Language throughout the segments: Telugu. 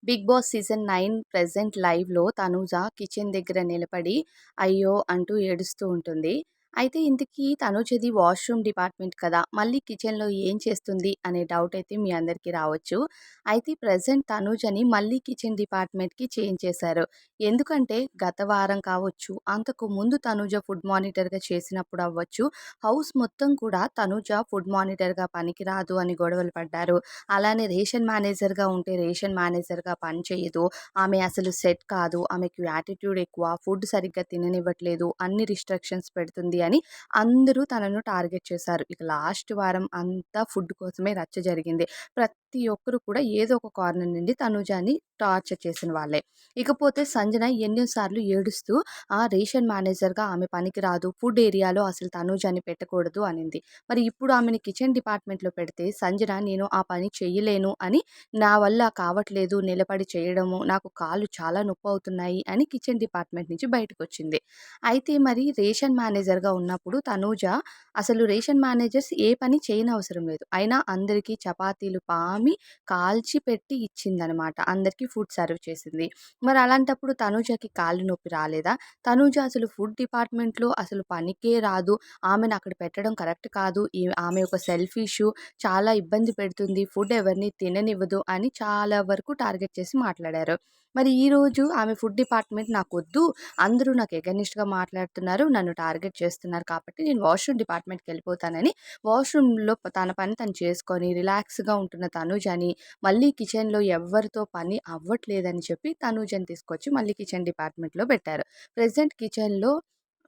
బిగ్ బాస్ సీజన్ 9 ప్రెజెంట్ లైవ్‌లో తనూజ కిచెన్ దగ్గర నిలబడి అయ్యో! అంటూ ఏడుస్తూ ఉంటుంది. అయితే ఇంతకీ తనూజది వాష్‌రూమ్ డిపార్ట్‌మెంట్ కదా! మళ్ళీ కిచెన్‌లో ఏం చేస్తుంది అనే డౌట్ అయితే మీ అందరికీ రావచ్చు. అయితే ప్రెజెంట్ తనూజని మళ్ళీ కిచెన్ డిపార్ట్‌మెంట్‌కి చేంజ్ చేశారు. ఎందుకంటే గత వారం కావచ్చు, అంతకు ముందు తనూజ ఫుడ్ మానిటర్‌గా చేసినప్పుడు అవ్వచ్చు, హౌస్ మొత్తం కూడా తనూజ ఫుడ్ మానిటర్‌గా పనికిరాదు అని గొడవలు పడ్డారు. అలానే రేషన్ మేనేజర్‌గా ఉంటే రేషన్ మేనేజర్‌గా పని చేయదు. ఆమె అసలు సెట్ కాదు. ఆమెకి యాటిట్యూడ్ ఎక్కువ. ఫుడ్ సరిగ్గా తిననివ్వట్లేదు. అన్ని రిస్ట్రిక్షన్స్ పెడుతుంది అని అందరూ తనను టార్గెట్ చేశారు. ఇక లాస్ట్ వారం అంతా ఫుడ్ కోసమే రచ్చ జరిగింది. ప్రతి ఒక్కరు కూడా ఏదో ఒక కార్నర్ నుండి తనూజాని టార్చర్ చేసిన వాళ్ళే. ఇకపోతే సంజన ఎన్నో సార్లు ఏడుస్తూ రేషన్ మేనేజర్‌గా ఆమె పనికిరాదు. ఫుడ్ ఏరియాలో అసలు తనూజాని పెట్టకూడదు అనింది. మరి ఇప్పుడు ఆమెని కిచెన్ డిపార్ట్మెంట్‌లో పెడితే సంజన నేను ఆ పని చెయ్యలేను అని నా వల్ల కావట్లేదు నిలబడి చేయడము, నాకు కాళ్ళు చాలా నొప్పవుతున్నాయి అని కిచెన్ డిపార్ట్మెంట్ నుంచి బయటకొచ్చింది. అయితే మరి రేషన్ మేనేజర్‌గా ఉన్నప్పుడు తనూజ అసలు రేషన్ మేనేజర్స్ ఏ పని చేయనవసరం లేదు. అయినా అందరికీ చపాతీలు పామి, కాల్చి పెట్టి ఇచ్చిందనమాట. అందరికీ ఫుడ్ సర్వ్ చేసింది. మరి అలాంటప్పుడు తనూజకి కాళ్ళు నొప్పి రాలేదా? తనూజ అసలు ఫుడ్ డిపార్ట్మెంట్‌లో అసలు పనికే రాదు. ఆమెను అక్కడ పెట్టడం కరెక్ట్ కాదు. ఆమె ఒక సెల్ఫిషు, చాలా ఇబ్బంది పెడుతుంది. ఫుడ్ ఎవరిని తిననివ్వదు అని చాలా వరకు టార్గెట్ చేసి మాట్లాడారు. మరి ఈరోజు ఆమె ఫుడ్ డిపార్ట్మెంట్ నాకొద్దు. అందరూ నాకు ఎగైనిస్ట్‌గా మాట్లాడుతున్నారు. నన్ను టార్గెట్ చేస్తున్నారు కాబట్టి నేను వాష్‌రూమ్ డిపార్ట్మెంట్‌కెళ్ళిపోతానని వాష్‌రూమ్‌లో తన పని తను చేసుకొని రిలాక్స్‌గా ఉంటున్న తనూజని మళ్ళీ కిచెన్‌లో ఎవ్వరితో పని అవ్వట్లేదని చెప్పి తనూజని తీసుకొచ్చి మళ్ళీ కిచెన్ డిపార్ట్మెంట్‌లో పెట్టారు. ప్రెజెంట్ కిచెన్‌లో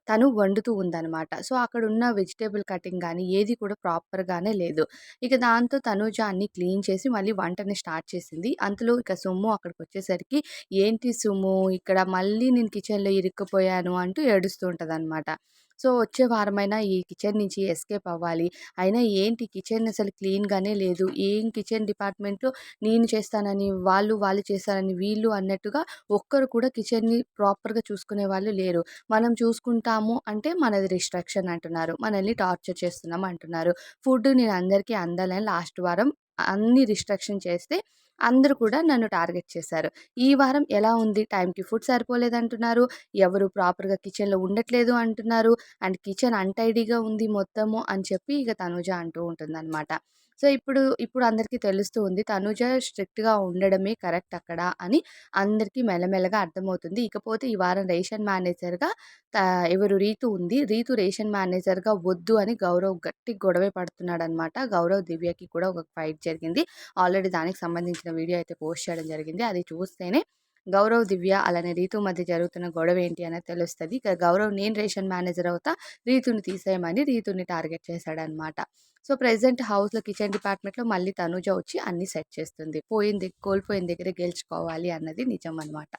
తను వండుతూ ఉందనమాట. సో, అక్కడున్న వెజిటబుల్ కటింగ్ గానీ, ఏది కూడా ప్రాపర్‌గానే లేదు. ఇక దాంతో తనూజ అన్నీ క్లీన్ చేసి మళ్ళీ వంటని స్టార్ట్ చేసింది. అంతలో ఇక సుమ్ము అక్కడికొచ్చేసరికి, "ఏంటి సుమ్ము ఇక్కడ మళ్ళీ నేను కిచెన్‌లో ఇరుక్కుపోయాను" అంటూ ఏడుస్తూ ఉంటదనమాట. సో, వచ్చే వారమైనా ఈ కిచెన్ నుంచి ఎస్కేప్ అవ్వాలి. అయినా ఏంటి కిచెన్ అసలు క్లీన్‌గానే లేదు. ఏం కిచెన్ డిపార్ట్మెంట్‌లో నేను చేస్తానని వాళ్ళు చేస్తారని వీళ్ళు అన్నట్టుగా ఒక్కరు కూడా కిచెన్‌ని ప్రాపర్‌గా చూసుకునే వాళ్ళు లేరు. మనం చూసుకుంటాము అంటే మనది రిస్ట్రిక్షన్ అంటున్నారు. మనల్ని టార్చర్ చేస్తున్నాం అంటున్నారు. ఫుడ్ నేను అందరికీ అందాలని లాస్ట్ వారం అన్ని రిస్ట్రిక్షన్ చేస్తే అందరూ కూడా నన్ను టార్గెట్ చేశారు. ఈ వారం ఎలా ఉంది? టైంకి ఫుడ్ సరిపోలేదంటున్నారు. ఎవరు ప్రాపర్‌గా కిచెన్‌లో ఉండట్లేదు అంటున్నారు. అండ్ కిచెన్ అన్‌టైడీగా ఉంది మొత్తము అని చెప్పి ఇక తనూజ అంటూ ఉంటుందనమాట. సో, ఇప్పుడు అందరికీ తెలుస్తూ ఉంది. తనూజ స్ట్రిక్ట్‌గా ఉండడమే కరెక్ట్ అక్కడ అని అందరికీ మెల్లమెల్లగా అర్థమవుతుంది. ఇకపోతే ఈ వారం రేషన్ మేనేజర్‌గా ఎవరు రీతు ఉంది. రీతు రేషన్ మేనేజర్‌గా వద్దు అని గౌరవ్ గట్టి గొడవే పడుతున్నాడనమాట. గౌరవ్, దివ్యకి కూడా ఒక ఫైట్ జరిగింది. ఆల్రెడీ దానికి సంబంధించిన వీడియో అయితే పోస్ట్ చేయడం జరిగింది. అది చూస్తేనే గౌరవ్, దివ్య అలానే రీతు మధ్య జరుగుతున్న గొడవ ఏంటి అనేది తెలుస్తది. ఇక గౌరవ్ నేను రేషన్ మేనేజర్ అవుతా, రీతుని తీసేయమని రీతుని టార్గెట్ చేశాడనమాట. సో, ప్రెజెంట్ హౌస్‌లో కిచెన్ డిపార్ట్మెంట్‌లో మళ్ళీ తనూజ వచ్చి అన్నీ సెట్ చేస్తుంది. కోల్పోయిన దగ్గర గెలుచుకోవాలి అన్నది నిజం అనమాట.